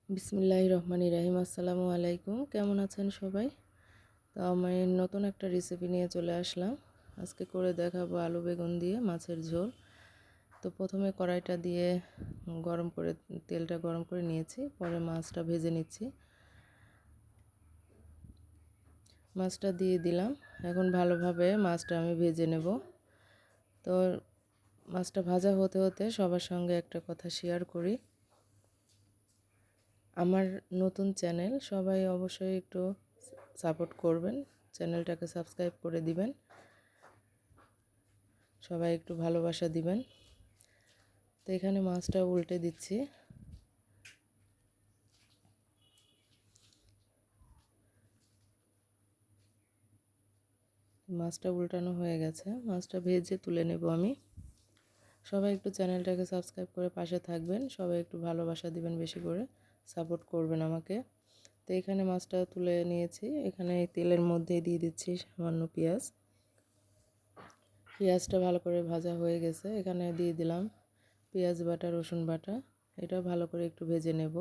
বিসমিল্লাহির রহমানির রহিম। আসসালামু আলাইকুম। কেমন আছেন সবাই? তো আমি নতুন একটা রেসিপি নিয়ে চলে আসলাম। আজকে করে দেখাবো আলু বেগুন দিয়ে মাছের ঝোল। তো প্রথমে কড়াইটা দিয়ে তেলটা গরম করে নিয়েছি, পরে মাছটা ভেজে নিচ্ছি। মাছটা দিয়ে দিলাম। এখন ভালোভাবে মাছটা আমি ভেজে নেব। তো মাছটা ভাজা হতে হতে সবার সঙ্গে একটা কথা শেয়ার করি। আমার নতুন চ্যানেল, সবাই অবশ্যই একটু সাপোর্ট করবেন, চ্যানেলটাকে সাবস্ক্রাইব করে দিবেন, সবাই একটু ভালোবাসা দিবেন। তো এখানে মাছটা উল্টে দিচ্ছি। মাছটা উল্টানো হয়ে গেছে, মাছটা ভেজে তুলে নেব আমি। সবাই একটু চ্যানেলটাকে সাবস্ক্রাইব করে পাশে থাকবেন, সবাই একটু ভালোবাসা দিবেন, বেশি করে সাপোর্ট করবেন আমাকে। তো এখানে মাছটা তুলে নিয়েছি। এখানে এই তেলের মধ্যে দিয়ে দিচ্ছি সামান্য পেঁয়াজ। পেঁয়াজটা ভালো করে ভাজা হয়ে গেছে, এখানে দিয়ে দিলাম পেঁয়াজ বাটা, রসুন বাটা। এটা ভালো করে একটু ভেজে নেব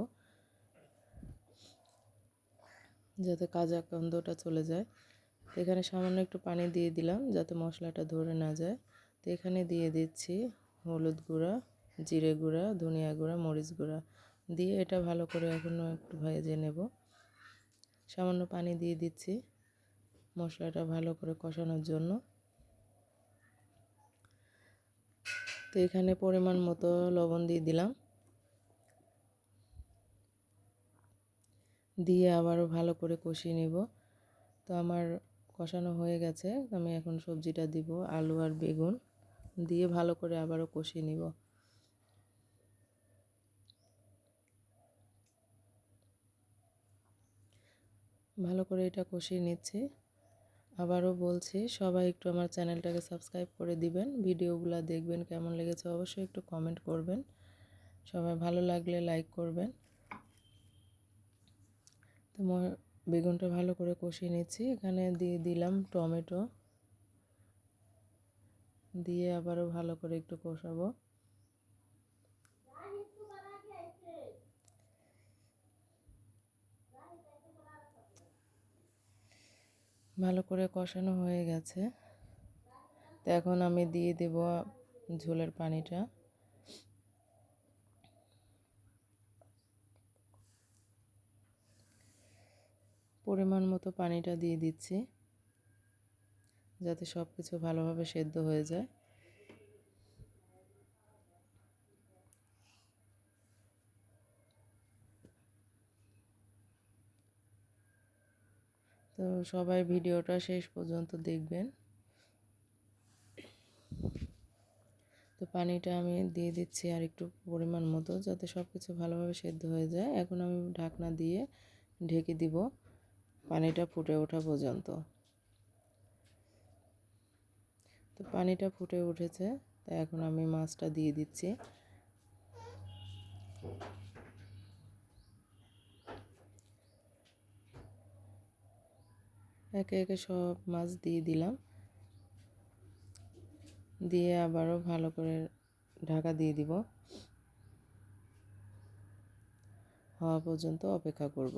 যাতে কাঁচা গন্ধটা চলে যায়। এখানে সামান্য একটু পানি দিয়ে দিলাম যাতে মশলাটা ধরে না যায়। তো এখানে দিয়ে দিচ্ছি হলুদ গুঁড়া, জিরে গুঁড়া, ধনিয়া গুঁড়া, মরিচ গুঁড়া দিয়ে এটা ভালো করে এখনও একটু ভেজে নেব। সামান্য পানি দিয়ে দিচ্ছি মশলাটা ভালো করে কষানোর জন্য। তো এখানে পরিমাণ মতো লবণ দিয়ে দিলাম, দিয়ে আবারও ভালো করে কষিয়ে নেব। তো আমার কষানো হয়ে গেছে, আমি এখন সবজিটা দিব, আলু আর বেগুন দিয়ে ভালো করে আবারও কষিয়ে নিব। ভালো করে এটা কষিয়ে নিচ্ছি। আবারও বলছি, সবাই একটু আমার চ্যানেলটাকে সাবস্ক্রাইব করে দিবেন, ভিডিওগুলো দেখবেন, কেমন লেগেছে অবশ্যই একটু কমেন্ট করবেন, সবাই ভালো লাগলে লাইক করবেন। তো বেগুনটা ভালো করে কষিয়ে নিচ্ছি। এখানে দিয়ে দিলাম টমেটো, দিয়ে আবারও ভালো করে একটু কষাবো। ভালো করে কষানো হয়ে গেছে। তো এখন আমি দিয়ে দেব ঝোলের পানিটা। পরিমাণ মতো পানিটা দিয়ে দিচ্ছি যাতে সব কিছু ভালোভাবে সেদ্ধ হয়ে যায়। তো সবাই ভিডিওটা শেষ পর্যন্ত দেখবেন। তো পানিটা আমি দিয়ে দিচ্ছি আর একটু পরিমাণ মতো যাতে সব কিছু ভালোভাবে সেদ্ধ হয়ে যায়। এখন আমি ঢাকনা দিয়ে ঢেকে দিব পানিটা ফুটে ওঠা পর্যন্ত। তো পানিটা ফুটে উঠেছে, তো এখন আমি মাছটা দিয়ে দিচ্ছি। একে একে সব মাছ দিয়ে দিলাম, দিয়ে আবারও ভালো করে ঢাকা দিয়ে দিব, হওয়া পর্যন্ত অপেক্ষা করব।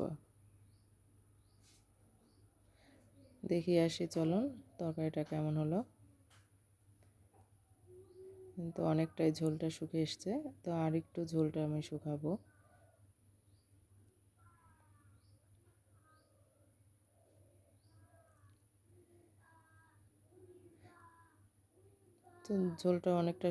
দেখি আসি, চলুন তরকারিটা কেমন হলো। কিন্তু অনেকটাই ঝোলটা শুকিয়ে এসছে, তো আর একটু ঝোলটা আমি শুকাবো। তো ঝোলটা অনেকটা